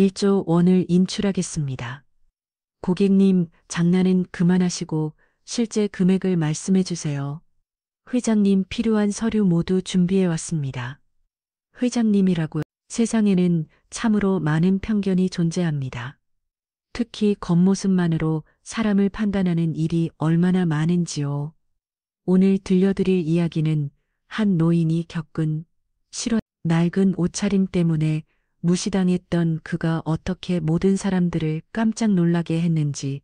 1조 원을 인출하겠습니다. 고객님, 장난은 그만하시고 실제 금액을 말씀해 주세요. 회장님, 필요한 서류 모두 준비해 왔습니다. 회장님이라고요? 세상에는 참으로 많은 편견이 존재합니다. 특히 겉모습만으로 사람을 판단하는 일이 얼마나 많은지요. 오늘 들려드릴 이야기는 한 노인이 겪은 낡은 옷차림 때문에 무시당했던 그가 어떻게 모든 사람들을 깜짝 놀라게 했는지,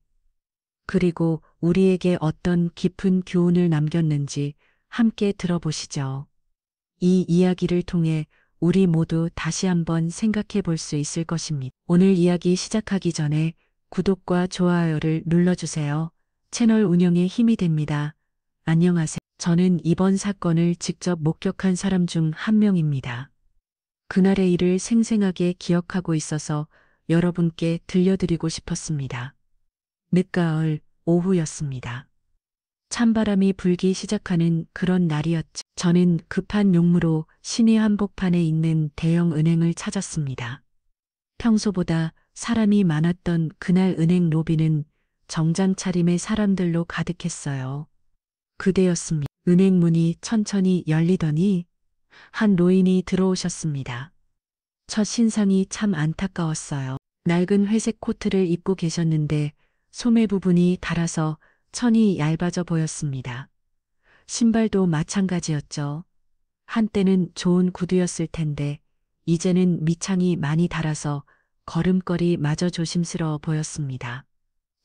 그리고 우리에게 어떤 깊은 교훈을 남겼는지 함께 들어보시죠. 이 이야기를 통해 우리 모두 다시 한번 생각해 볼 수 있을 것입니다. 오늘 이야기 시작하기 전에 구독과 좋아요를 눌러주세요. 채널 운영에 힘이 됩니다. 안녕하세요. 저는 이번 사건을 직접 목격한 사람 중 한 명입니다. 그날의 일을 생생하게 기억하고 있어서 여러분께 들려드리고 싶었습니다. 늦가을 오후였습니다. 찬바람이 불기 시작하는 그런 날이었죠. 저는 급한 용무로 시내 한복판에 있는 대형 은행을 찾았습니다. 평소보다 사람이 많았던 그날 은행 로비는 정장 차림의 사람들로 가득했어요. 그때였습니다. 은행 문이 천천히 열리더니 한 노인이 들어오셨습니다. 첫 신상이 참 안타까웠어요. 낡은 회색 코트를 입고 계셨는데 소매 부분이 닳아서 천이 얇아져 보였습니다. 신발도 마찬가지였죠. 한때는 좋은 구두였을 텐데 이제는 밑창이 많이 닳아서 걸음걸이 마저 조심스러워 보였습니다.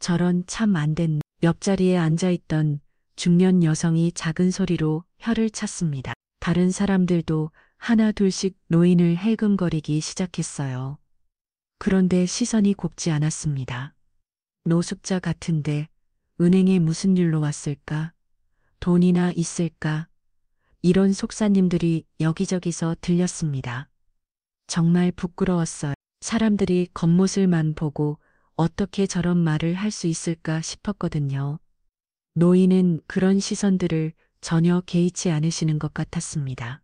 저런 참 안된 옆자리에 앉아있던 중년 여성이 작은 소리로 혀를 찼습니다. 다른 사람들도 하나 둘씩 노인을 헬금거리기 시작했어요. 그런데 시선이 곱지 않았습니다. 노숙자 같은데 은행에 무슨 일로 왔을까? 돈이나 있을까? 이런 속사님들이 여기저기서 들렸습니다. 정말 부끄러웠어요. 사람들이 겉모습만 보고 어떻게 저런 말을 할 수 있을까 싶었거든요. 노인은 그런 시선들을 전혀 개의치 않으시는 것 같았습니다.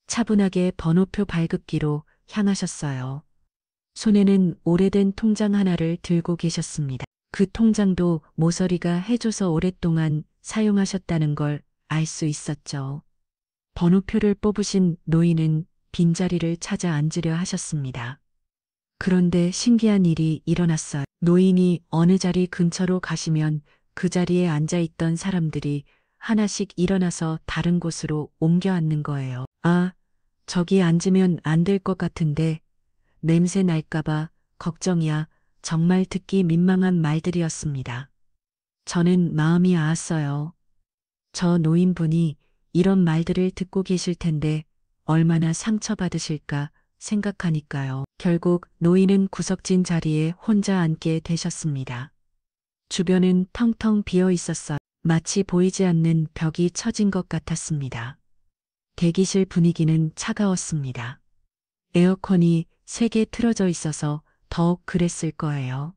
차분하게 번호표 발급기로 향하셨어요. 손에는 오래된 통장 하나를 들고 계셨습니다. 그 통장도 모서리가 해줘서 오랫동안 사용하셨다는 걸 알 수 있었죠. 번호표를 뽑으신 노인은 빈자리를 찾아 앉으려 하셨습니다. 그런데 신기한 일이 일어났어요. 노인이 어느 자리 근처로 가시면 그 자리에 앉아있던 사람들이 하나씩 일어나서 다른 곳으로 옮겨 앉는 거예요. 아, 저기 앉으면 안 될 것 같은데 냄새 날까봐 걱정이야. 정말 듣기 민망한 말들이었습니다. 저는 마음이 아았어요. 저 노인분이 이런 말들을 듣고 계실 텐데 얼마나 상처받으실까 생각하니까요. 결국 노인은 구석진 자리에 혼자 앉게 되셨습니다. 주변은 텅텅 비어 있었어요. 마치 보이지 않는 벽이 쳐진 것 같았습니다. 대기실 분위기는 차가웠습니다. 에어컨이 세게 틀어져 있어서 더욱 그랬을 거예요.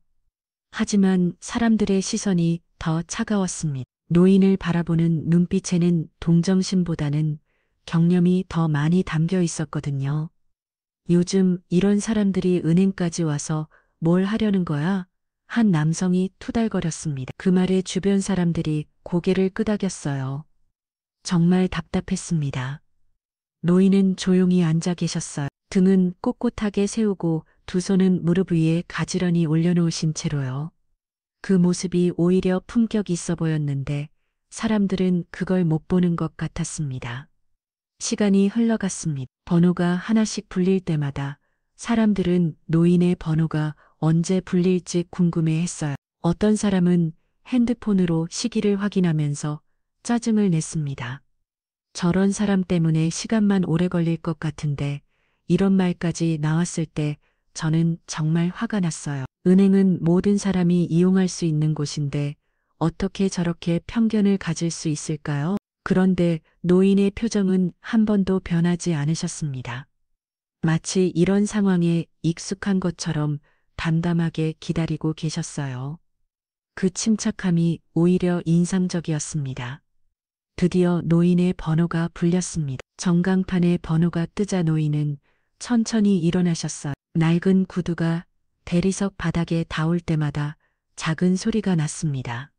하지만 사람들의 시선이 더 차가웠습니다. 노인을 바라보는 눈빛에는 동정심보다는 경념이 더 많이 담겨 있었거든요. 요즘 이런 사람들이 은행까지 와서 뭘 하려는 거야? 한 남성이 투덜거렸습니다. 그 말에 주변 사람들이 고개를 끄덕였어요. 정말 답답했습니다. 노인은 조용히 앉아 계셨어요. 등은 꼿꼿하게 세우고 두 손은 무릎 위에 가지런히 올려놓으신 채로요. 그 모습이 오히려 품격 있어 보였는데 사람들은 그걸 못 보는 것 같았습니다. 시간이 흘러갔습니다. 번호가 하나씩 불릴 때마다 사람들은 노인의 번호가 언제 불릴지 궁금해했어요. 어떤 사람은 핸드폰으로 시기를 확인하면서 짜증을 냈습니다. 저런 사람 때문에 시간만 오래 걸릴 것 같은데 이런 말까지 나왔을 때 저는 정말 화가 났어요. 은행은 모든 사람이 이용할 수 있는 곳인데 어떻게 저렇게 편견을 가질 수 있을까요? 그런데 노인의 표정은 한 번도 변하지 않으셨습니다. 마치 이런 상황에 익숙한 것처럼 담담하게 기다리고 계셨어요. 그 침착함이 오히려 인상적이었습니다. 드디어 노인의 번호가 불렸습니다. 전광판에 번호가 뜨자 노인은 천천히 일어나셨어요. 낡은 구두가 대리석 바닥에 닿을 때마다 작은 소리가 났습니다.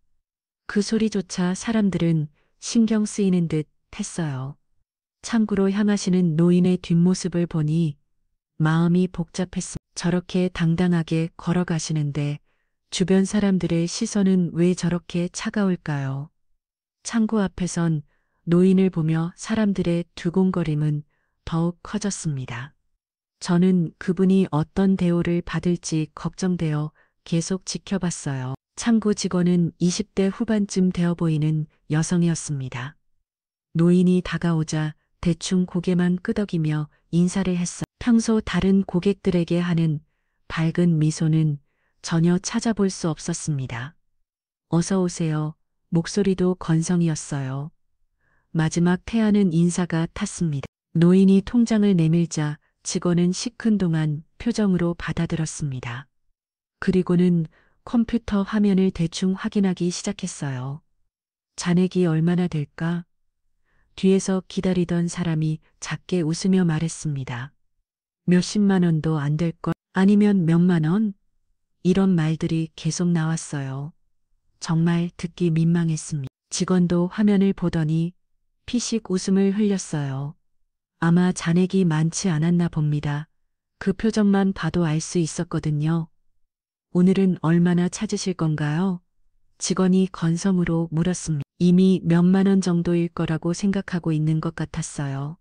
그 소리조차 사람들은 신경 쓰이는 듯 했어요. 창구로 향하시는 노인의 뒷모습을 보니 마음이 복잡했습니다. 저렇게 당당하게 걸어가시는데 주변 사람들의 시선은 왜 저렇게 차가울까요? 창구 앞에선 노인을 보며 사람들의 두근거림은 더욱 커졌습니다. 저는 그분이 어떤 대우를 받을지 걱정되어 계속 지켜봤어요. 창구 직원은 20대 후반쯤 되어 보이는 여성이었습니다. 노인이 다가오자 대충 고개만 끄덕이며 인사를 했어요. 평소 다른 고객들에게 하는 밝은 미소는 전혀 찾아볼 수 없었습니다. 어서 오세요. 목소리도 건성이었어요. 마지막 태하는 인사가 탔습니다. 노인이 통장을 내밀자 직원은 시큰둥한 표정으로 받아들었습니다. 그리고는 컴퓨터 화면을 대충 확인하기 시작했어요. 잔액이 얼마나 될까? 뒤에서 기다리던 사람이 작게 웃으며 말했습니다. 몇십만 원도 안 될걸? 아니면 몇만 원? 이런 말들이 계속 나왔어요. 정말 듣기 민망했습니다. 직원도 화면을 보더니 피식 웃음을 흘렸어요. 아마 잔액이 많지 않았나 봅니다. 그 표정만 봐도 알 수 있었거든요. 오늘은 얼마나 찾으실 건가요? 직원이 건성으로 물었습니다. 이미 몇만 원 정도일 거라고 생각하고 있는 것 같았어요.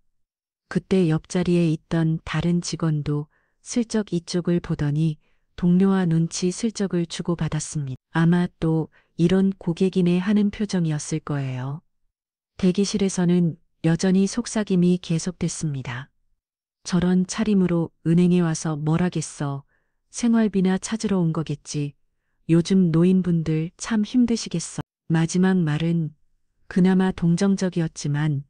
그때 옆자리에 있던 다른 직원도 슬쩍 이쪽을 보더니 동료와 눈치 슬쩍을 주고받았습니다. 아마 또 이런 고객이네 하는 표정이었을 거예요. 대기실에서는 여전히 속삭임이 계속됐습니다. 저런 차림으로 은행에 와서 뭘 하겠어. 생활비나 찾으러 온 거겠지. 요즘 노인분들 참 힘드시겠어. 마지막 말은 그나마 동정적이었지만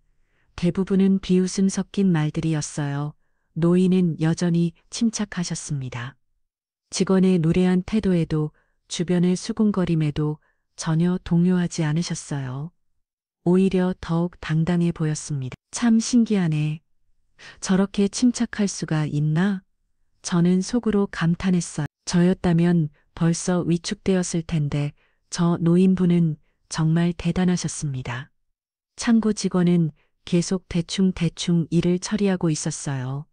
대부분은 비웃음 섞인 말들이었어요. 노인은 여전히 침착하셨습니다. 직원의 무례한 태도에도 주변의 수군거림에도 전혀 동요하지 않으셨어요. 오히려 더욱 당당해 보였습니다. 참 신기하네. 저렇게 침착할 수가 있나? 저는 속으로 감탄했어요. 저였다면 벌써 위축되었을 텐데 저 노인분은 정말 대단하셨습니다. 창고 직원은 계속 대충 일을 처리하고 있었어요.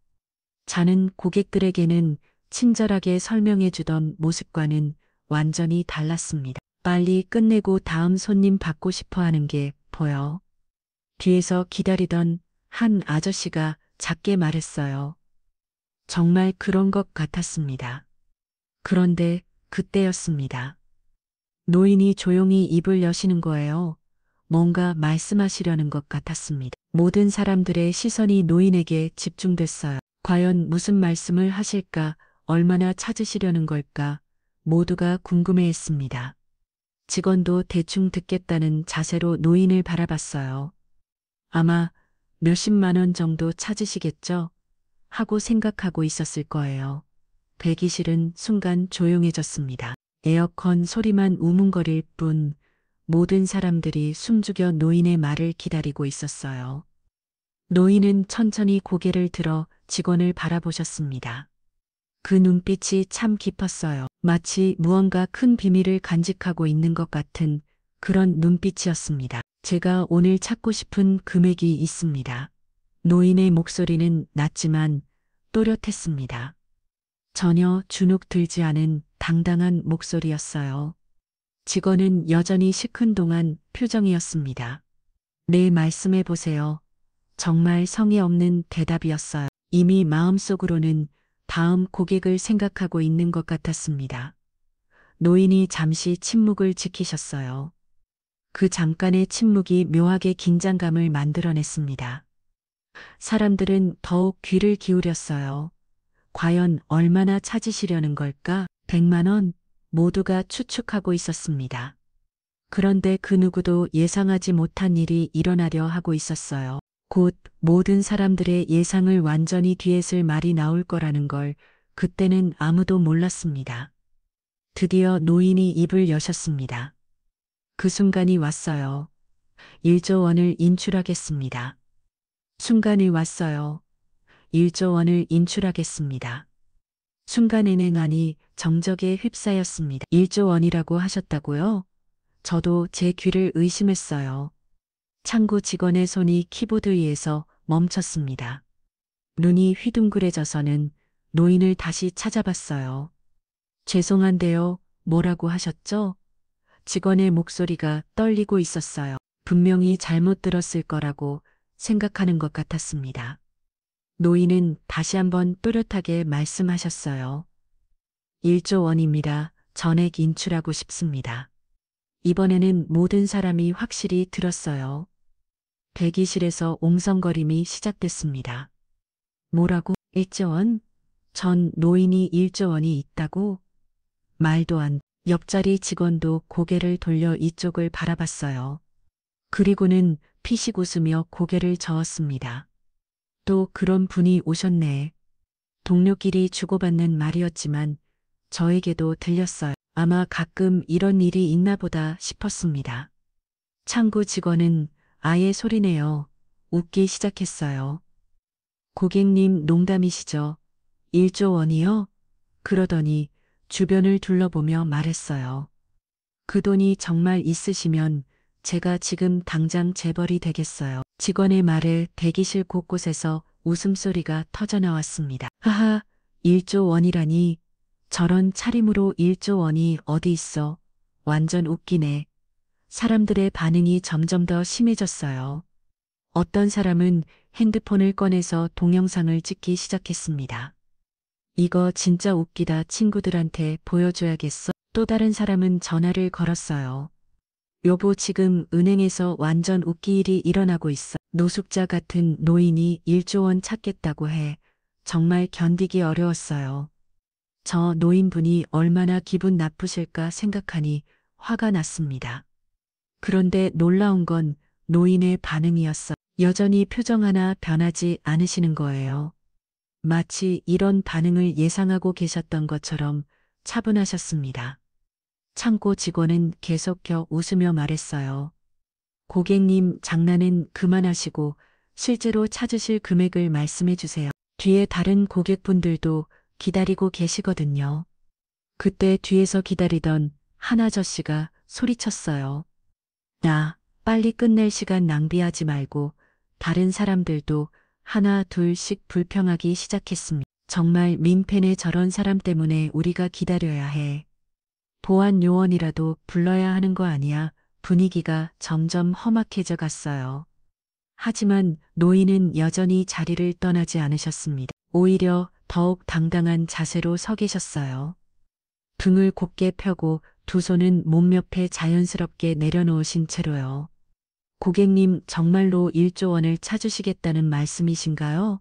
자는 고객들에게는 친절하게 설명해 주던 모습과는 완전히 달랐습니다. 빨리 끝내고 다음 손님 받고 싶어 하는 게 보여. 뒤에서 기다리던 한 아저씨가 작게 말했어요. 정말 그런 것 같았습니다. 그런데 그때였습니다. 노인이 조용히 입을 여시는 거예요. 뭔가 말씀하시려는 것 같았습니다. 모든 사람들의 시선이 노인에게 집중됐어요. 과연 무슨 말씀을 하실까? 얼마나 찾으시려는 걸까? 모두가 궁금해했습니다. 직원도 대충 듣겠다는 자세로 노인을 바라봤어요. 아마 몇십만 원 정도 찾으시겠죠? 하고 생각하고 있었을 거예요. 대기실은 순간 조용해졌습니다. 에어컨 소리만 우문거릴 뿐 모든 사람들이 숨죽여 노인의 말을 기다리고 있었어요. 노인은 천천히 고개를 들어 직원을 바라보셨습니다. 그 눈빛이 참 깊었어요. 마치 무언가 큰 비밀을 간직하고 있는 것 같은 그런 눈빛이었습니다. 제가 오늘 찾고 싶은 금액이 있습니다. 노인의 목소리는 낮지만 또렷했습니다. 전혀 주눅 들지 않은 당당한 목소리였어요. 직원은 여전히 시큰둥한 표정이었습니다. 네, 말씀해 보세요. 정말 성의 없는 대답이었어요. 이미 마음속으로는 다음 고객을 생각하고 있는 것 같았습니다. 노인이 잠시 침묵을 지키셨어요. 그 잠깐의 침묵이 묘하게 긴장감을 만들어냈습니다. 사람들은 더욱 귀를 기울였어요. 과연 얼마나 찾으시려는 걸까? 100만 원? 모두가 추측하고 있었습니다. 그런데 그 누구도 예상하지 못한 일이 일어나려 하고 있었어요. 곧 모든 사람들의 예상을 완전히 뒤에슬 말이 나올 거라는 걸 그때는 아무도 몰랐습니다. 드디어 노인이 입을 여셨습니다. 그 순간이 왔어요. 1조 원을 인출하겠습니다. 순간이 왔어요. 1조 원을 인출하겠습니다. 순간 은행안이 정적에 휩싸였습니다. 1조 원이라고 하셨다고요? 저도 제 귀를 의심했어요. 창구 직원의 손이 키보드 위에서 멈췄습니다. 눈이 휘둥그레져서는 노인을 다시 찾아봤어요. 죄송한데요. 뭐라고 하셨죠? 직원의 목소리가 떨리고 있었어요. 분명히 잘못 들었을 거라고 생각하는 것 같았습니다. 노인은 다시 한번 또렷하게 말씀하셨어요. 1조 원입니다. 전액 인출하고 싶습니다. 이번에는 모든 사람이 확실히 들었어요. 대기실에서 옹성거림이 시작됐습니다. 뭐라고? 1조 원? 전 노인이 1조 원이 있다고? 말도 안. 옆자리 직원도 고개를 돌려 이쪽을 바라봤어요. 그리고는 피식 웃으며 고개를 저었습니다. 또 그런 분이 오셨네. 동료끼리 주고받는 말이었지만 저에게도 들렸어요. 아마 가끔 이런 일이 있나 보다 싶었습니다. 창구 직원은 아예 소리내어 웃기 시작했어요. 고객님 농담이시죠? 1조 원이요? 그러더니 주변을 둘러보며 말했어요. 그 돈이 정말 있으시면 제가 지금 당장 재벌이 되겠어요. 직원의 말에 대기실 곳곳에서 웃음소리가 터져나왔습니다. 하하, 1조 원이라니. 저런 차림으로 1조 원이 어디 있어. 완전 웃기네. 사람들의 반응이 점점 더 심해졌어요. 어떤 사람은 핸드폰을 꺼내서 동영상을 찍기 시작했습니다. 이거 진짜 웃기다. 친구들한테 보여줘야겠어. 또 다른 사람은 전화를 걸었어요. 여보, 지금 은행에서 완전 웃기 일이 일어나고 있어. 노숙자 같은 노인이 1조 원 찾겠다고 해. 정말 견디기 어려웠어요. 저 노인분이 얼마나 기분 나쁘실까 생각하니 화가 났습니다. 그런데 놀라운 건 노인의 반응이었어. 여전히 표정 하나 변하지 않으시는 거예요. 마치 이런 반응을 예상하고 계셨던 것처럼 차분하셨습니다. 창고 직원은 계속혀 웃으며 말했어요. 고객님, 장난은 그만하시고 실제로 찾으실 금액을 말씀해 주세요. 뒤에 다른 고객분들도 기다리고 계시거든요. 그때 뒤에서 기다리던 한 아저씨가 소리쳤어요. 야, 빨리 끝낼 시간 낭비하지 말고. 다른 사람들도 하나 둘씩 불평하기 시작했습니다. 정말 민폐네. 저런 사람 때문에 우리가 기다려야 해. 보안 요원이라도 불러야 하는 거 아니야. 분위기가 점점 험악해져 갔어요. 하지만 노인은 여전히 자리를 떠나지 않으셨습니다. 오히려 더욱 당당한 자세로 서 계셨어요. 등을 곧게 펴고 두 손은 몸 옆에 자연스럽게 내려놓으신 채로요. 고객님, 정말로 1조 원을 찾으시겠다는 말씀이신가요?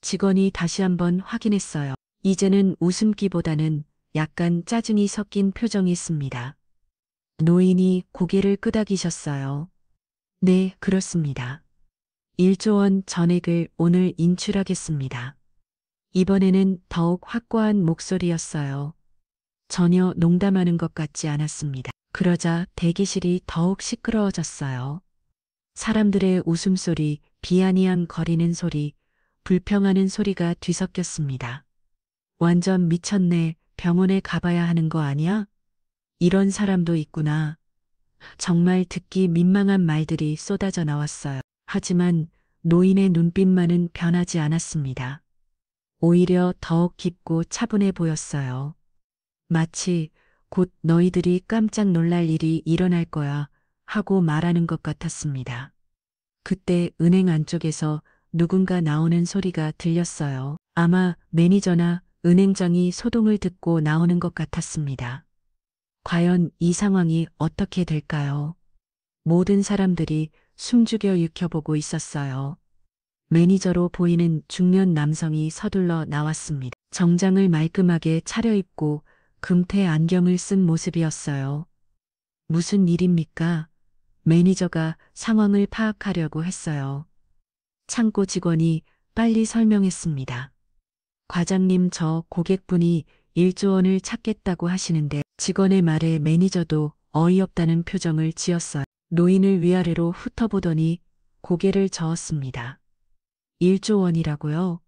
직원이 다시 한번 확인했어요. 이제는 웃음기보다는 약간 짜증이 섞인 표정이었습니다. 노인이 고개를 끄덕이셨어요. 네, 그렇습니다. 1조 원 전액을 오늘 인출하겠습니다. 이번에는 더욱 확고한 목소리였어요. 전혀 농담하는 것 같지 않았습니다. 그러자 대기실이 더욱 시끄러워졌어요. 사람들의 웃음소리, 비아니함 거리는 소리, 불평하는 소리가 뒤섞였습니다. 완전 미쳤네. 병원에 가봐야 하는 거 아니야? 이런 사람도 있구나. 정말 듣기 민망한 말들이 쏟아져 나왔어요. 하지만 노인의 눈빛만은 변하지 않았습니다. 오히려 더욱 깊고 차분해 보였어요. 마치 곧 너희들이 깜짝 놀랄 일이 일어날 거야 하고 말하는 것 같았습니다. 그때 은행 안쪽에서 누군가 나오는 소리가 들렸어요. 아마 매니저나 은행장이 소동을 듣고 나오는 것 같았습니다. 과연 이 상황이 어떻게 될까요? 모든 사람들이 숨죽여 익혀보고 있었어요. 매니저로 보이는 중년 남성이 서둘러 나왔습니다. 정장을 말끔하게 차려입고 금태 안경을 쓴 모습이었어요. 무슨 일입니까? 매니저가 상황을 파악하려고 했어요. 창고 직원이 빨리 설명했습니다. 과장님, 저 고객분이 1조 원을 찾겠다고 하시는데. 직원의 말에 매니저도 어이없다는 표정을 지었어요. 노인을 위아래로 훑어보더니 고개를 저었습니다. 1조 원이라고요?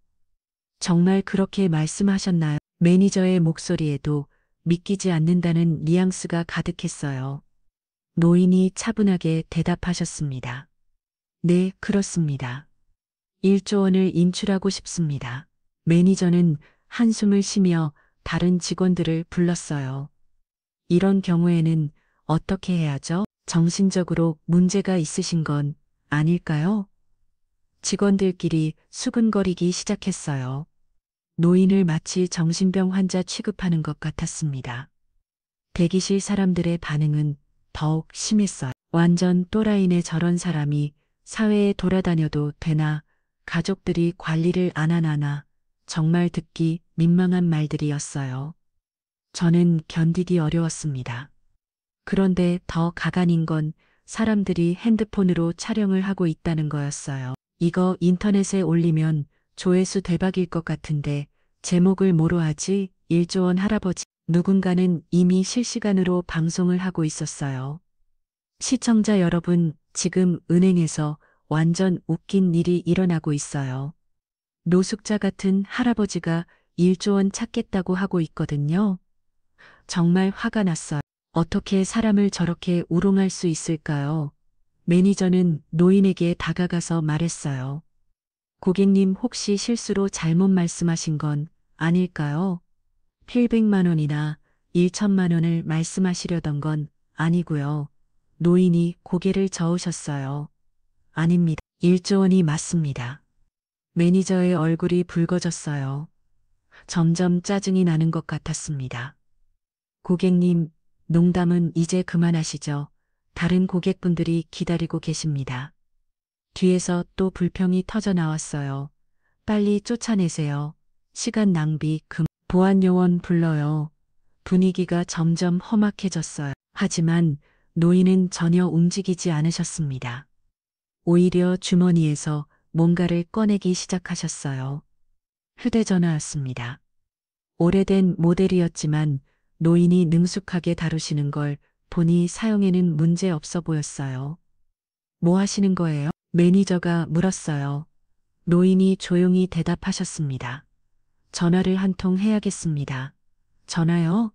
정말 그렇게 말씀하셨나요? 매니저의 목소리에도 믿기지 않는다는 뉘앙스가 가득했어요. 노인이 차분하게 대답하셨습니다. 네, 그렇습니다. 1조 원을 인출하고 싶습니다. 매니저는 한숨을 쉬며 다른 직원들을 불렀어요. 이런 경우에는 어떻게 해야죠? 정신적으로 문제가 있으신 건 아닐까요? 직원들끼리 수근거리기 시작했어요. 노인을 마치 정신병 환자 취급하는 것 같았습니다. 대기실 사람들의 반응은 더욱 심했어요. 완전 또라이네 저런 사람이 사회에 돌아다녀도 되나, 가족들이 관리를 안 하나, 정말 듣기 민망한 말들이었어요. 저는 견디기 어려웠습니다. 그런데 더 가관인 건 사람들이 핸드폰으로 촬영을 하고 있다는 거였어요. 이거 인터넷에 올리면 조회수 대박일 것 같은데 제목을 뭐로 하지? 1조 원 할아버지. 누군가는 이미 실시간으로 방송을 하고 있었어요. 시청자 여러분, 지금 은행에서 완전 웃긴 일이 일어나고 있어요. 노숙자 같은 할아버지가 1조 원 찾겠다고 하고 있거든요. 정말 화가 났어요. 어떻게 사람을 저렇게 우롱할 수 있을까요? 매니저는 노인에게 다가가서 말했어요. 고객님 혹시 실수로 잘못 말씀하신 건 아닐까요? 800만 원이나 1천만 원을 말씀하시려던 건 아니고요. 노인이 고개를 저으셨어요. 아닙니다. 1조 원이 맞습니다. 매니저의 얼굴이 붉어졌어요. 점점 짜증이 나는 것 같았습니다. 고객님, 농담은 이제 그만하시죠. 다른 고객분들이 기다리고 계십니다. 뒤에서 또 불평이 터져 나왔어요. 빨리 쫓아내세요. 시간 낭비 보안 요원 불러요. 분위기가 점점 험악해졌어요. 하지만 노인은 전혀 움직이지 않으셨습니다. 오히려 주머니에서 뭔가를 꺼내기 시작하셨어요. 휴대전화였습니다. 오래된 모델이었지만 노인이 능숙하게 다루시는 걸 보니 사용에는 문제 없어 보였어요. 뭐 하시는 거예요? 매니저가 물었어요. 노인이 조용히 대답하셨습니다. 전화를 한 통 해야겠습니다. 전화요?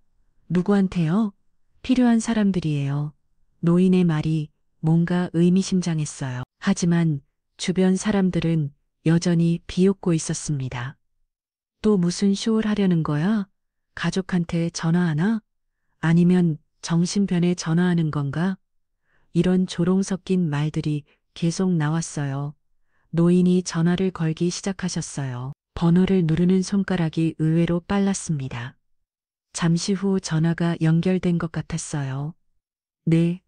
누구한테요? 필요한 사람들이에요. 노인의 말이 뭔가 의미심장했어요. 하지만 주변 사람들은 여전히 비웃고 있었습니다. 또 무슨 쇼를 하려는 거야? 가족한테 전화하나? 아니면 정신변에 전화하는 건가? 이런 조롱 섞인 말들이 계속 나왔어요. 노인이 전화를 걸기 시작하셨어요. 번호를 누르는 손가락이 의외로 빨랐습니다. 잠시 후 전화가 연결된 것 같았어요. 네,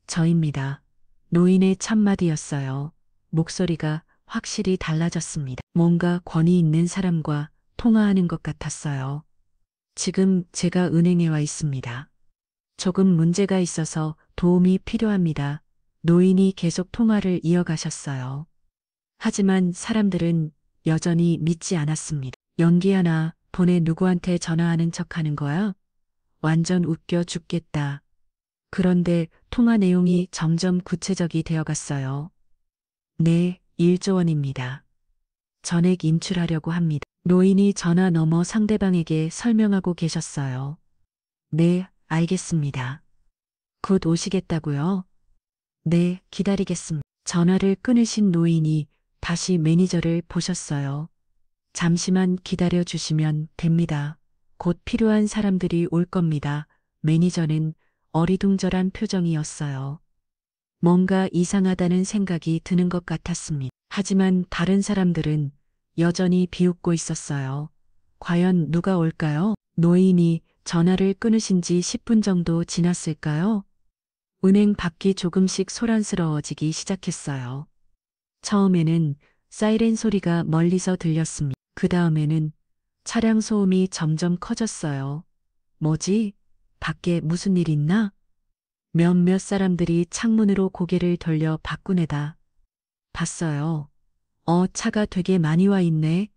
저입니다. 노인의 첫마디였어요. 목소리가 확실히 달라졌습니다. 뭔가 권위 있는 사람과 통화하는 것 같았어요. 지금 제가 은행에 와 있습니다. 조금 문제가 있어서 도움이 필요합니다. 노인이 계속 통화를 이어가셨어요. 하지만 사람들은 여전히 믿지 않았습니다. 연기하나 보내 누구한테 전화하는 척하는 거야? 완전 웃겨 죽겠다. 그런데 통화 내용이 점점 구체적이 되어갔어요. 네, 1조 원입니다. 전액 인출하려고 합니다. 노인이 전화 너머 상대방에게 설명하고 계셨어요. 네, 알겠습니다. 곧 오시겠다고요? 네, 기다리겠습니다. 전화를 끊으신 노인이 다시 매니저를 보셨어요. 잠시만 기다려 주시면 됩니다. 곧 필요한 사람들이 올 겁니다. 매니저는 어리둥절한 표정이었어요. 뭔가 이상하다는 생각이 드는 것 같았습니다. 하지만 다른 사람들은 여전히 비웃고 있었어요. 과연 누가 올까요? 노인이 전화를 끊으신 지 10분 정도 지났을까요? 은행 밖이 조금씩 소란스러워지기 시작했어요. 처음에는 사이렌 소리가 멀리서 들렸습니다. 그 다음에는 차량 소음이 점점 커졌어요. 뭐지? 밖에 무슨 일 있나? 몇몇 사람들이 창문으로 고개를 돌려 밖구내다 봤어요. 차가 되게 많이 와 있네.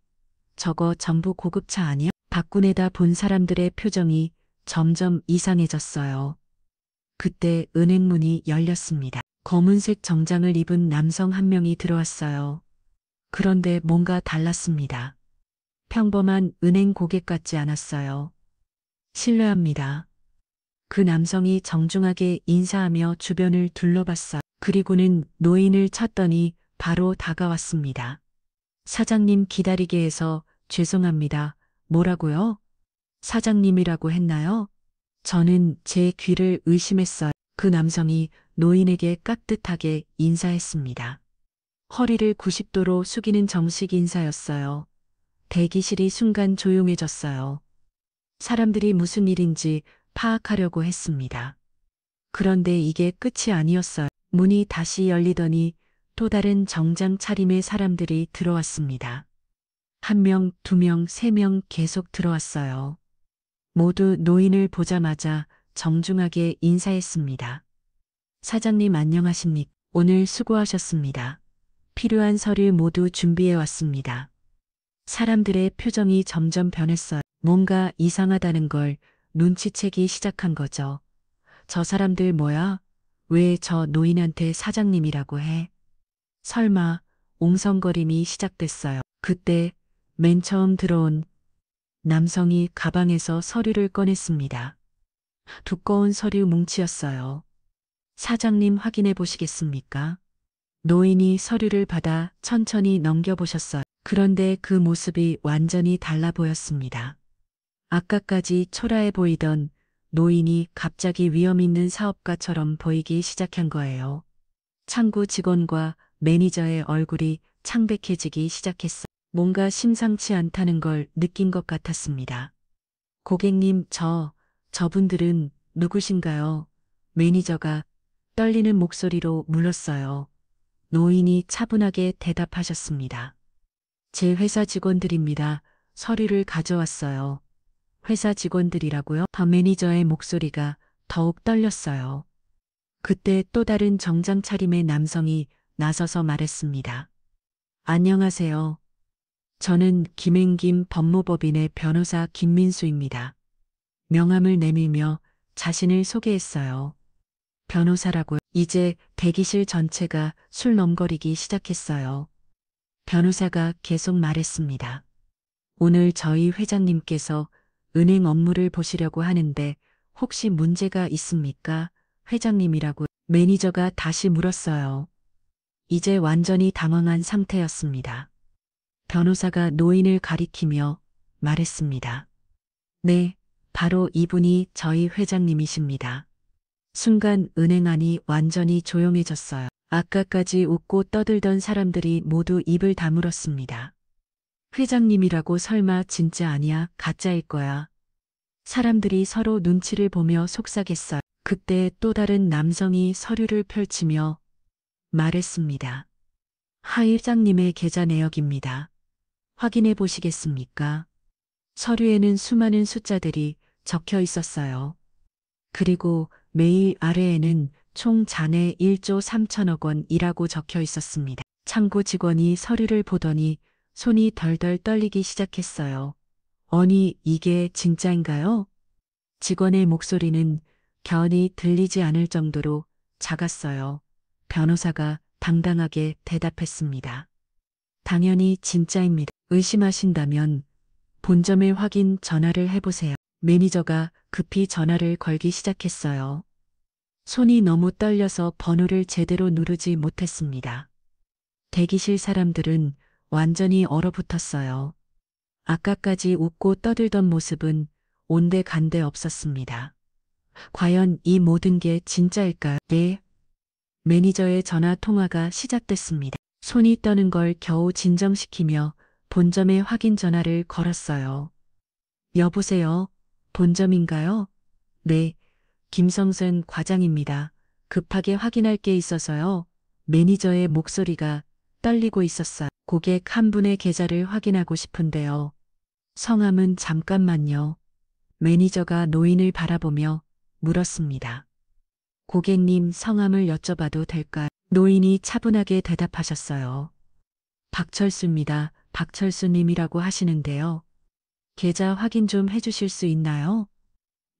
저거 전부 고급차 아니야? 밖구내다 본 사람들의 표정이 점점 이상해졌어요. 그때 은행 문이 열렸습니다. 검은색 정장을 입은 남성 한 명이 들어왔어요. 그런데 뭔가 달랐습니다. 평범한 은행 고객 같지 않았어요. 실례합니다. 그 남성이 정중하게 인사하며 주변을 둘러봤어요. 그리고는 노인을 쳤더니 바로 다가왔습니다. 사장님 기다리게 해서 죄송합니다. 뭐라고요? 사장님이라고 했나요? 저는 제 귀를 의심했어요. 그 남성이 노인에게 깍듯하게 인사했습니다. 허리를 90도로 숙이는 정식 인사였어요. 대기실이 순간 조용해졌어요. 사람들이 무슨 일인지 파악하려고 했습니다. 그런데 이게 끝이 아니었어요. 문이 다시 열리더니 또 다른 정장 차림의 사람들이 들어왔습니다. 1명, 2명, 3명 계속 들어왔어요. 모두 노인을 보자마자 정중하게 인사했습니다. 사장님 안녕하십니까? 오늘 수고하셨습니다. 필요한 서류 모두 준비해 왔습니다. 사람들의 표정이 점점 변했어요. 뭔가 이상하다는 걸 눈치채기 시작한 거죠. 저 사람들 뭐야? 왜 저 노인한테 사장님이라고 해? 설마 옹성거림이 시작됐어요. 그때 맨 처음 들어온 남성이 가방에서 서류를 꺼냈습니다. 두꺼운 서류 뭉치였어요. 사장님 확인해 보시겠습니까? 노인이 서류를 받아 천천히 넘겨보셨어요. 그런데 그 모습이 완전히 달라 보였습니다. 아까까지 초라해 보이던 노인이 갑자기 위험 있는 사업가처럼 보이기 시작한 거예요. 창구 직원과 매니저의 얼굴이 창백해지기 시작했어요. 뭔가 심상치 않다는 걸 느낀 것 같았습니다. 고객님, 저분들은 누구신가요? 매니저가 떨리는 목소리로 물었어요. 노인이 차분하게 대답하셨습니다. 제 회사 직원들입니다. 서류를 가져왔어요. 회사 직원들이라고요? 매니저의 목소리가 더욱 떨렸어요. 그때 또 다른 정장 차림의 남성이 나서서 말했습니다. 안녕하세요. 저는 김행김 법무법인의 변호사 김민수입니다. 명함을 내밀며 자신을 소개했어요. 변호사라고요? 이제 대기실 전체가 술넘거리기 시작했어요. 변호사가 계속 말했습니다. 오늘 저희 회장님께서 은행 업무를 보시려고 하는데 혹시 문제가 있습니까? 회장님이라고 매니저가 다시 물었어요. 이제 완전히 당황한 상태였습니다. 변호사가 노인을 가리키며 말했습니다. 네, 바로 이분이 저희 회장님이십니다. 순간 은행 안이 완전히 조용해졌어요. 아까까지 웃고 떠들던 사람들이 모두 입을 다물었습니다. 회장님이라고 설마 진짜 아니야? 가짜일 거야. 사람들이 서로 눈치를 보며 속삭였어요. 그때 또 다른 남성이 서류를 펼치며 말했습니다. 하 회장님의 계좌 내역입니다. 확인해 보시겠습니까? 서류에는 수많은 숫자들이 적혀 있었어요. 그리고 메일 아래에는 총 잔해 1조 3천억 원이라고 적혀 있었습니다. 창구 직원이 서류를 보더니 손이 덜덜 떨리기 시작했어요. 아니, 이게 진짜인가요? 직원의 목소리는 견이 들리지 않을 정도로 작았어요. 변호사가 당당하게 대답했습니다. 당연히 진짜입니다. 의심하신다면 본점에 확인 전화를 해보세요. 매니저가 급히 전화를 걸기 시작했어요. 손이 너무 떨려서 번호를 제대로 누르지 못했습니다. 대기실 사람들은 완전히 얼어붙었어요. 아까까지 웃고 떠들던 모습은 온데간데 없었습니다. 과연 이 모든 게 진짜일까요? 네. 매니저의 전화 통화가 시작됐습니다. 손이 떠는 걸 겨우 진정시키며 본점에 확인 전화를 걸었어요. 여보세요? 본점인가요? 네. 김성선 과장입니다. 급하게 확인할 게 있어서요. 매니저의 목소리가 떨리고 있었어요. 고객 한 분의 계좌를 확인하고 싶은데요. 성함은 잠깐만요. 매니저가 노인을 바라보며 물었습니다. 고객님 성함을 여쭤봐도 될까요? 노인이 차분하게 대답하셨어요. 박철수입니다. 박철수님이라고 하시는데요. 계좌 확인 좀 해주실 수 있나요?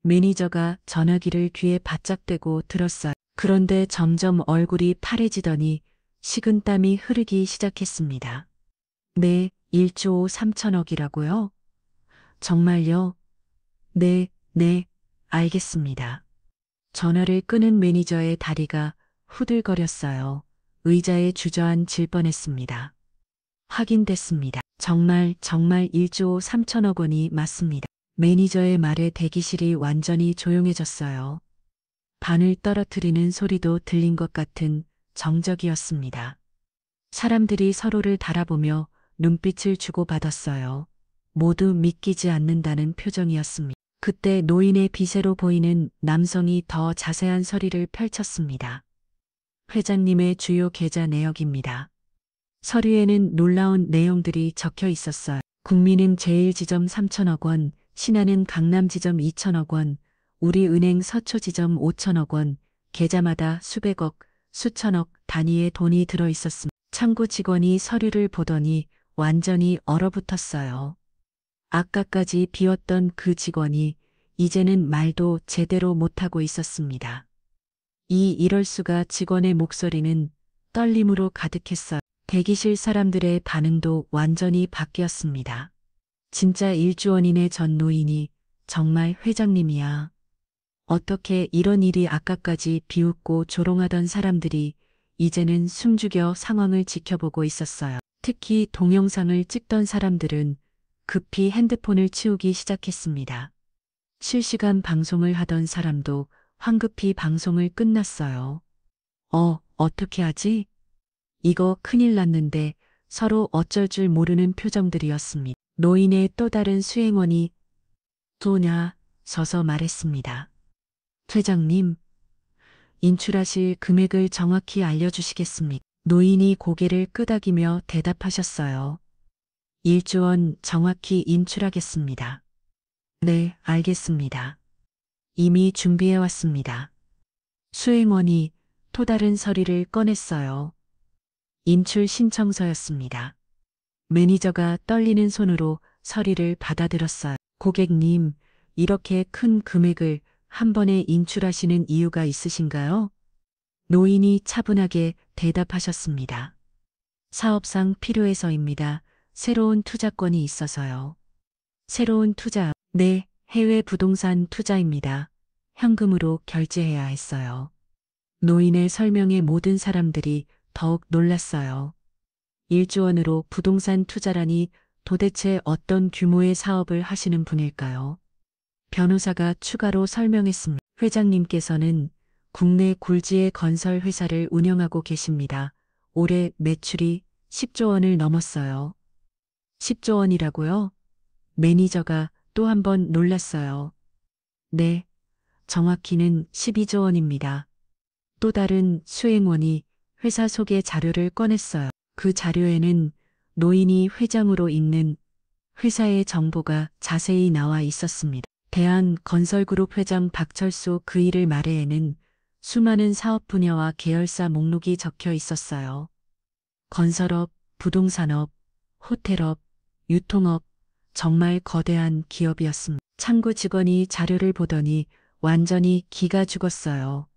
매니저가 전화기를 귀에 바짝 대고 들었어요. 그런데 점점 얼굴이 파래지더니 식은땀이 흐르기 시작했습니다. 네, 1조 3천억이라고요? 정말요? 네, 네, 알겠습니다. 전화를 끄는 매니저의 다리가 후들거렸어요. 의자에 주저앉을 뻔했습니다. 확인됐습니다. 정말 1조 3천억 원이 맞습니다. 매니저의 말에 대기실이 완전히 조용해졌어요. 반을 떨어뜨리는 소리도 들린 것 같은 정적이었습니다. 사람들이 서로를 바라보며 눈빛을 주고받았어요. 모두 믿기지 않는다는 표정이었습니다. 그때 노인의 비세로 보이는 남성이 더 자세한 서류를 펼쳤습니다. 회장님의 주요 계좌 내역입니다. 서류에는 놀라운 내용들이 적혀 있었어요. 국민은 제1지점 3천억 원, 신한은 강남지점 2천억 원, 우리은행 서초지점 5천억 원, 계좌마다 수백억, 수천억 단위의 돈이 들어있었습니다. 창구 직원이 서류를 보더니 완전히 얼어붙었어요. 아까까지 비웠던 그 직원이 이제는 말도 제대로 못하고 있었습니다. 이럴 수가. 직원의 목소리는 떨림으로 가득했어요. 대기실 사람들의 반응도 완전히 바뀌었습니다. 진짜 1조 원인의 전 노인이 정말 회장님이야. 어떻게 이런 일이. 아까까지 비웃고 조롱하던 사람들이 이제는 숨죽여 상황을 지켜보고 있었어요. 특히 동영상을 찍던 사람들은 급히 핸드폰을 치우기 시작했습니다. 실시간 방송을 하던 사람도 황급히 방송을 끝났어요. 어떻게 하지? 이거 큰일 났는데. 서로 어쩔 줄 모르는 표정들이었습니다. 노인의 또 다른 수행원이 도냐 서서 말했습니다. 회장님, 인출하실 금액을 정확히 알려주시겠습니까? 노인이 고개를 끄덕이며 대답하셨어요. 1조 원 정확히 인출하겠습니다. 네, 알겠습니다. 이미 준비해왔습니다. 수행원이 또 다른 서류를 꺼냈어요. 인출 신청서였습니다. 매니저가 떨리는 손으로 서류를 받아들었어요. 고객님, 이렇게 큰 금액을 한 번에 인출하시는 이유가 있으신가요? 노인이 차분하게 대답하셨습니다. 사업상 필요해서입니다. 새로운 투자건이 있어서요. 새로운 투자, 네, 해외 부동산 투자입니다. 현금으로 결제해야 했어요. 노인의 설명에 모든 사람들이 더욱 놀랐어요. 1조 원으로 부동산 투자라니. 도대체 어떤 규모의 사업을 하시는 분일까요? 변호사가 추가로 설명했습니다. 회장님께서는 국내 굴지의 건설 회사를 운영하고 계십니다. 올해 매출이 10조 원을 넘었어요. 10조 원이라고요? 매니저가 또 한 번 놀랐어요. 네, 정확히는 12조 원입니다. 또 다른 수행원이 회사 소개 자료를 꺼냈어요. 그 자료에는 노인이 회장으로 있는 회사의 정보가 자세히 나와 있었습니다. 대한건설그룹 회장 박철수. 그 일을 말에에는 수많은 사업 분야와 계열사 목록이 적혀 있었어요. 건설업, 부동산업, 호텔업, 유통업, 정말 거대한 기업이었습니다. 창구 직원이 자료를 보더니 완전히 기가 죽었어요.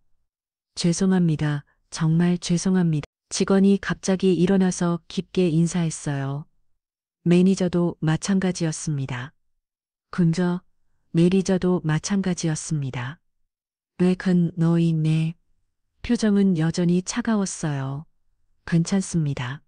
죄송합니다. 정말 죄송합니다. 직원이 갑자기 일어나서 깊게 인사했어요. 매니저도 마찬가지였습니다. 매니저도 마찬가지였습니다. 큰 노인의 표정은 여전히 차가웠어요. 괜찮습니다.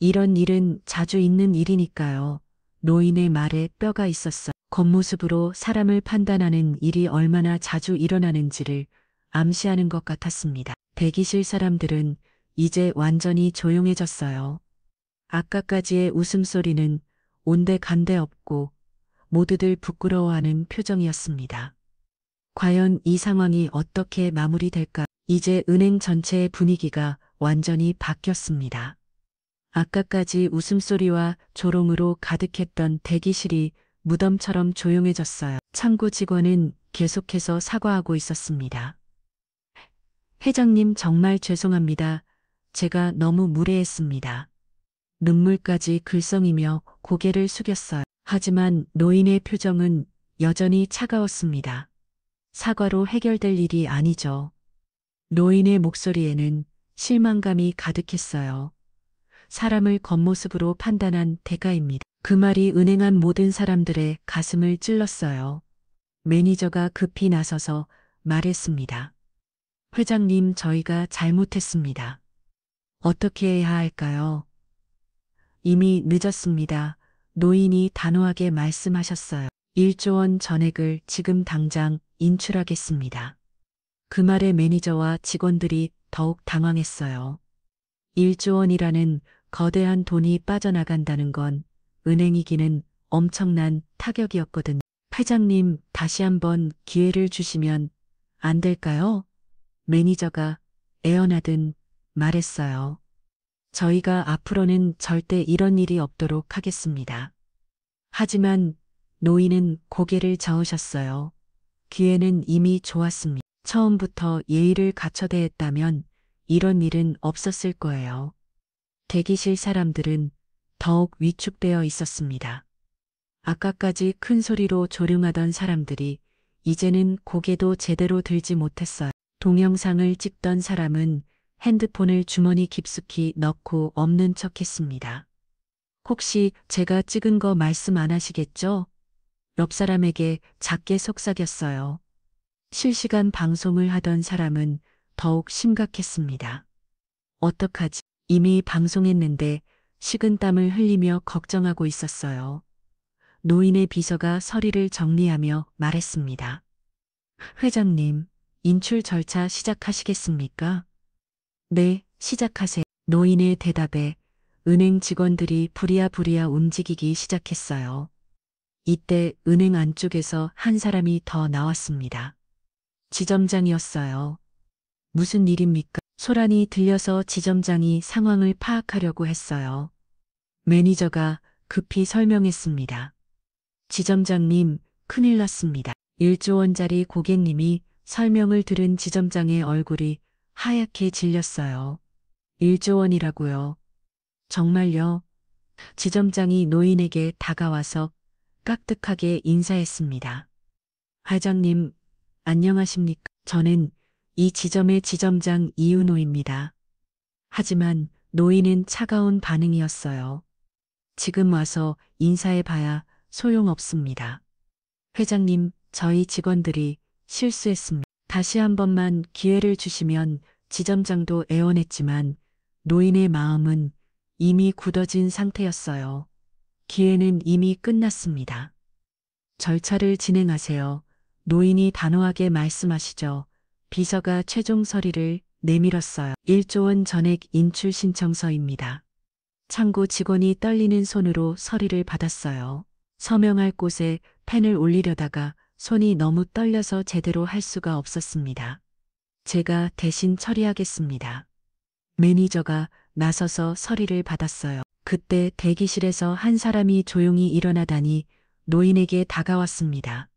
이런 일은 자주 있는 일이니까요. 노인의 말에 뼈가 있었어. 겉모습으로 사람을 판단하는 일이 얼마나 자주 일어나는지를 암시하는 것 같았습니다. 대기실 사람들은 이제 완전히 조용해졌어요. 아까까지의 웃음소리는 온데간데 없고 모두들 부끄러워하는 표정이었습니다. 과연 이 상황이 어떻게 마무리될까? 이제 은행 전체의 분위기가 완전히 바뀌었습니다. 아까까지 웃음소리와 조롱으로 가득했던 대기실이 무덤처럼 조용해졌어요. 창구 직원은 계속해서 사과하고 있었습니다. 회장님, 정말 죄송합니다. 제가 너무 무례했습니다. 눈물까지 글썽이며 고개를 숙였어요. 하지만 노인의 표정은 여전히 차가웠습니다. 사과로 해결될 일이 아니죠. 노인의 목소리에는 실망감이 가득했어요. 사람을 겉모습으로 판단한 대가입니다. 그 말이 은행안 모든 사람들의 가슴을 찔렀어요. 매니저가 급히 나서서 말했습니다. 회장님, 저희가 잘못했습니다. 어떻게 해야 할까요? 이미 늦었습니다. 노인이 단호하게 말씀하셨어요. 1조 원 전액을 지금 당장 인출하겠습니다. 그 말에 매니저와 직원들이 더욱 당황했어요. 1조 원이라는 거대한 돈이 빠져나간다는 건 은행이기는 엄청난 타격이었거든요. 회장님, 다시 한번 기회를 주시면 안 될까요? 매니저가 애원하듯 말했어요. 저희가 앞으로는 절대 이런 일이 없도록 하겠습니다. 하지만 노인은 고개를 저으셨어요. 기회는 이미 좋았습니다. 처음부터 예의를 갖춰 대했다면 이런 일은 없었을 거예요. 대기실 사람들은 더욱 위축되어 있었습니다. 아까까지 큰 소리로 조롱하던 사람들이 이제는 고개도 제대로 들지 못했어요. 동영상을 찍던 사람은 핸드폰을 주머니 깊숙이 넣고 없는 척했습니다. 혹시 제가 찍은 거 말씀 안 하시겠죠? 옆 사람에게 작게 속삭였어요. 실시간 방송을 하던 사람은 더욱 심각했습니다. 어떡하지? 이미 방송했는데 식은땀을 흘리며 걱정하고 있었어요. 노인의 비서가 서류를 정리하며 말했습니다. 회장님, 인출 절차 시작하시겠습니까? 네, 시작하세요. 노인의 대답에 은행 직원들이 부리야부리야 움직이기 시작했어요. 이때 은행 안쪽에서 한 사람이 더 나왔습니다. 지점장이었어요. 무슨 일입니까? 소란이 들려서 지점장이 상황을 파악하려고 했어요. 매니저가 급히 설명했습니다. 지점장님, 큰일 났습니다. 1조 원짜리 고객님이 설명을 들은 지점장의 얼굴이 하얗게 질렸어요. 1조 원이라고요. 정말요? 지점장이 노인에게 다가와서 깍듯하게 인사했습니다. 회장님, 안녕하십니까? 저는 이 지점의 지점장 이은호입니다. 하지만 노인은 차가운 반응이었어요. 지금 와서 인사해봐야 소용없습니다. 회장님, 저희 직원들이 실수했습니다. 다시 한 번만 기회를 주시면. 지점장도 애원했지만 노인의 마음은 이미 굳어진 상태였어요. 기회는 이미 끝났습니다. 절차를 진행하세요. 노인이 단호하게 말씀하시죠. 비서가 최종 서류를 내밀었어요. 1조 원 전액 인출 신청서입니다. 창구 직원이 떨리는 손으로 서류를 받았어요. 서명할 곳에 펜을 올리려다가 손이 너무 떨려서 제대로 할 수가 없었습니다. 제가 대신 처리하겠습니다. 매니저가 나서서 서류를 받았어요. 그때 대기실에서 한 사람이 조용히 일어나다니 노인에게 다가왔습니다.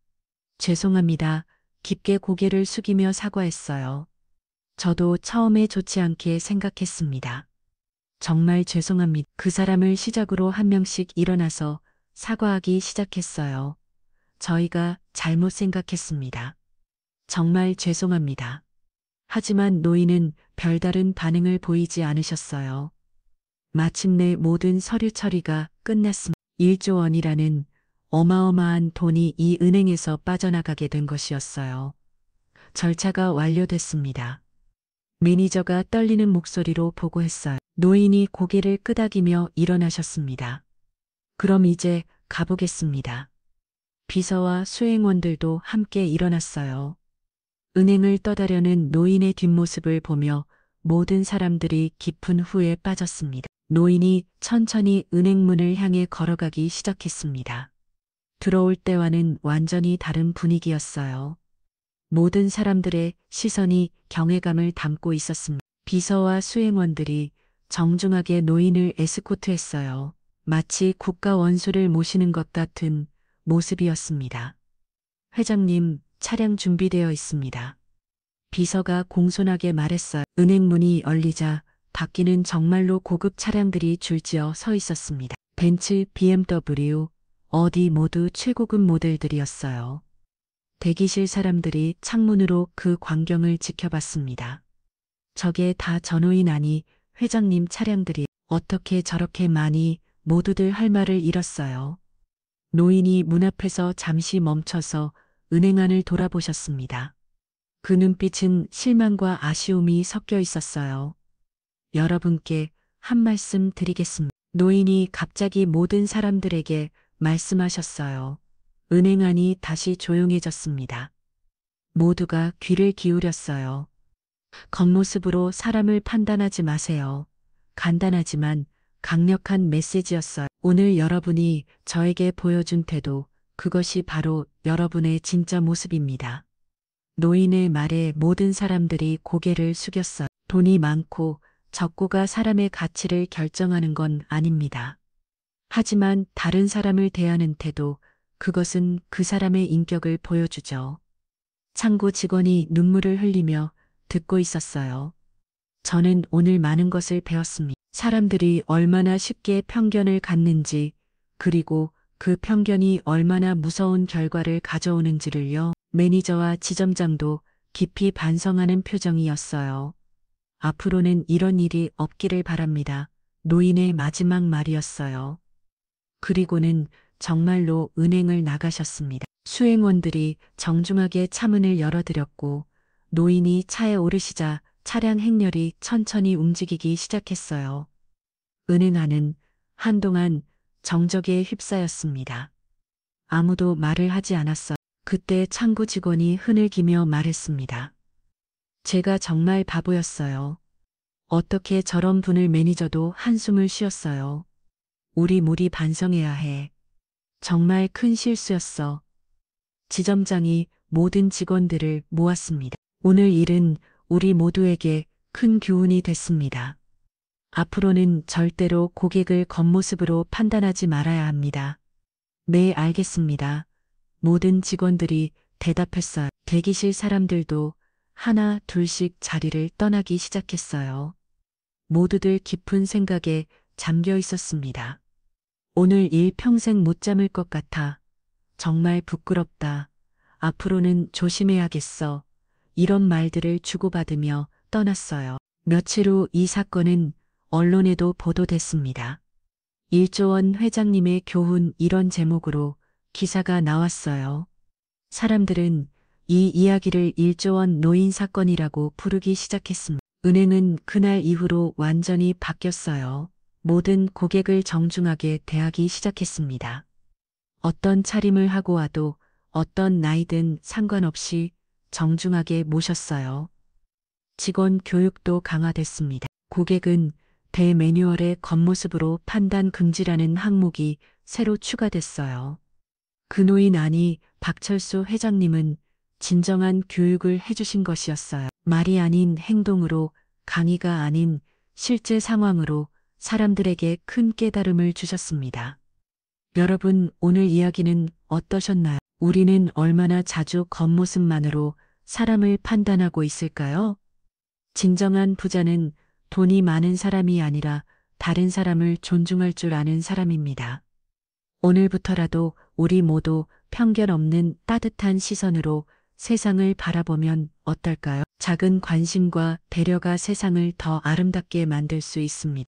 죄송합니다. 깊게 고개를 숙이며 사과했어요. 저도 처음에 좋지 않게 생각했습니다. 정말 죄송합니다. 그 사람을 시작으로 한 명씩 일어나서 사과하기 시작했어요. 저희가 잘못 생각했습니다. 정말 죄송합니다. 하지만 노인은 별다른 반응을 보이지 않으셨어요. 마침내 모든 서류 처리가 끝났습니다. 1조 원이라는 어마어마한 돈이 이 은행에서 빠져나가게 된 것이었어요. 절차가 완료됐습니다. 매니저가 떨리는 목소리로 보고했어요. 노인이 고개를 끄덕이며 일어나셨습니다. 그럼 이제 가보겠습니다. 비서와 수행원들도 함께 일어났어요. 은행을 떠나려는 노인의 뒷모습을 보며 모든 사람들이 깊은 후에 빠졌습니다. 노인이 천천히 은행 문을 향해 걸어가기 시작했습니다. 들어올 때와는 완전히 다른 분위기였어요. 모든 사람들의 시선이 경외감을 담고 있었습니다. 비서와 수행원들이 정중하게 노인을 에스코트했어요. 마치 국가 원수를 모시는 것 같은 모습이었습니다. 회장님, 차량 준비되어 있습니다. 비서가 공손하게 말했어요. 은행 문이 열리자 밖에는 정말로 고급 차량들이 줄지어 서 있었습니다. 벤츠, BMW, 어디 모두 최고급 모델들이었어요. 대기실 사람들이 창문으로 그 광경을 지켜봤습니다. 저게 다 전호인 아니 회장님 차량들이 어떻게 저렇게 많이 모두들 할 말을 잃었어요. 노인이 문 앞에서 잠시 멈춰서 은행안을 돌아보셨습니다. 그 눈빛은 실망과 아쉬움이 섞여 있었어요. 여러분께 한 말씀 드리겠습니다. 노인이 갑자기 모든 사람들에게 말씀하셨어요. 은행안이 다시 조용해졌습니다. 모두가 귀를 기울였어요. 겉모습으로 사람을 판단하지 마세요. 간단하지만 강력한 메시지였어요. 오늘 여러분이 저에게 보여준 태도, 그것이 바로 여러분의 진짜 모습입니다. 노인의 말에 모든 사람들이 고개를 숙였어요. 돈이 많고 적고가 사람의 가치를 결정하는 건 아닙니다. 하지만 다른 사람을 대하는 태도, 그것은 그 사람의 인격을 보여주죠. 창고 직원이 눈물을 흘리며 듣고 있었어요. 저는 오늘 많은 것을 배웠습니다. 사람들이 얼마나 쉽게 편견을 갖는지, 그리고 그 편견이 얼마나 무서운 결과를 가져오는지를요. 매니저와 지점장도 깊이 반성하는 표정이었어요. 앞으로는 이런 일이 없기를 바랍니다. 노인의 마지막 말이었어요. 그리고는 정말로 은행을 나가셨습니다. 수행원들이 정중하게 차문을 열어드렸고 노인이 차에 오르시자 차량 행렬이 천천히 움직이기 시작했어요. 은행 안은 한동안 정적에 휩싸였습니다. 아무도 말을 하지 않았어요. 그때 창구 직원이 흐느끼며 말했습니다. 제가 정말 바보였어요. 어떻게 저런 분을 매니저도 한숨을 쉬었어요. 우리 모두 반성해야 해. 정말 큰 실수였어. 지점장이 모든 직원들을 모았습니다. 오늘 일은 우리 모두에게 큰 교훈이 됐습니다. 앞으로는 절대로 고객을 겉모습으로 판단하지 말아야 합니다. 네, 알겠습니다. 모든 직원들이 대답했어요. 대기실 사람들도 하나 둘씩 자리를 떠나기 시작했어요. 모두들 깊은 생각에 잠겨 있었습니다. 오늘 일 평생 못 잠을 것 같아. 정말 부끄럽다. 앞으로는 조심해야겠어. 이런 말들을 주고받으며 떠났어요. 며칠 후 이 사건은 언론에도 보도됐습니다. 1조 원 회장님의 교훈, 이런 제목으로 기사가 나왔어요. 사람들은 이 이야기를 1조 원 노인 사건이라고 부르기 시작했습니다. 은행은 그날 이후로 완전히 바뀌었어요. 모든 고객을 정중하게 대하기 시작했습니다. 어떤 차림을 하고 와도 어떤 나이든 상관없이 정중하게 모셨어요. 직원 교육도 강화됐습니다. 고객은 대매뉴얼의 겉모습으로 판단 금지라는 항목이 새로 추가됐어요. 그 노인 아니 박철수 회장님은 진정한 교육을 해주신 것이었어요. 말이 아닌 행동으로, 강의가 아닌 실제 상황으로 사람들에게 큰 깨달음을 주셨습니다. 여러분, 오늘 이야기는 어떠셨나요? 우리는 얼마나 자주 겉모습만으로 사람을 판단하고 있을까요? 진정한 부자는 돈이 많은 사람이 아니라 다른 사람을 존중할 줄 아는 사람입니다. 오늘부터라도 우리 모두 편견 없는 따뜻한 시선으로 세상을 바라보면 어떨까요? 작은 관심과 배려가 세상을 더 아름답게 만들 수 있습니다.